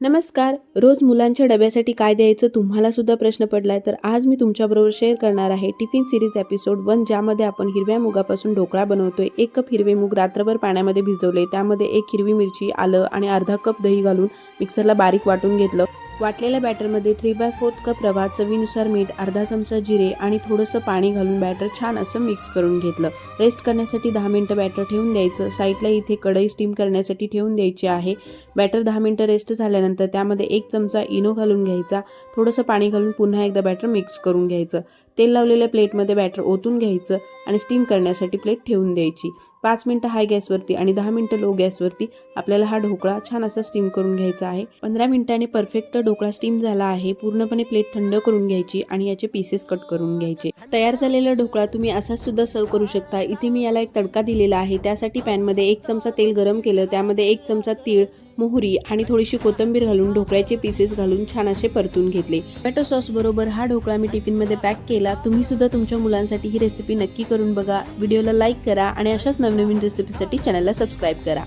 नमस्कार. रोज मुलांच्या डब्यासाठी काय द्यायचं तुम्हाला सुद्धा प्रश्न पडलाय, तर आज मी तुमच्याबरोबर शेअर करणार आहे टिफिन सिरीज एपिसोड 1, ज्यामध्ये आपण हिरव्या मुगापासून ढोकळा बनवतोय. 1 कप हिरवे मूग रात्रभर पाण्यामध्ये भिजवले, त्यामध्ये 1 हिरवी मिरची, आलं आणि अर्धा कप दही घालून मिक्सरला बारीक वाटून घेतलं. वाटलेल्या बॅटरमध्ये 3/4 कप रवा, चवीनुसार मीठ, अर्धा चमचा जिरे आणि थोडंसं पाणी घालून बॅटर छान असं मिक्स करून घेतलं. रेस्ट करण्यासाठी 10 मिनिटं बॅटर ठेवून द्यायचं. साईडला इथे कढई स्टीम करण्यासाठी ठेवून द्यायची आहे. बॅटर 10 मिनिटं रेस्ट झाल्यानंतर त्यामध्ये 1 चमचा इनो घालून घ्यायचा. थोडंसं पाणी घालून पुन्हा एकदा बॅटर मिक्स करून घ्यायचं. तेल लावलेल्या प्लेटमध्ये बॅटर ओतून घ्यायचं आणि स्टीम करण्यासाठी प्लेट ठेवून द्यायची. 5 मिनिटं हाय गॅसवरती आणि 10 मिनिटं लो गॅसवरती आपल्याला हा ढोकळा छान असा स्टीम करून घ्यायचा आहे. 15 मिनिटांनी परफेक्ट ढोकळा स्टीम झाला आहे. पूर्णपणे प्लेट थंड करून घ्यायची आणि याचे पीसेस कट करून घ्यायचे. तयार झालेला ढोकळा तुम्ही असाच सुद्धा सर्व करू शकता. इथे मी याला एक तडका दिलेला आहे. त्यासाठी पॅनमध्ये 1 चमचा तेल गरम केलं. त्यामध्ये 1 चमचा तीळ, मोहरी आणि थोडीशी कोथिंबीर घालून ढोकळ्याचे पीसेस घालून छान असे परतून घेतले. टोमॅटो सॉस बरोबर हा ढोकळा मी टिफिनमध्ये पॅक केला. तुम्ही सुद्धा तुमच्या मुलांसाठी ही रेसिपी नक्की करून बघा. व्हिडिओला लाईक करा आणि अशाच नवनवीन रेसिपीसाठी चॅनलला सबस्क्राईब करा.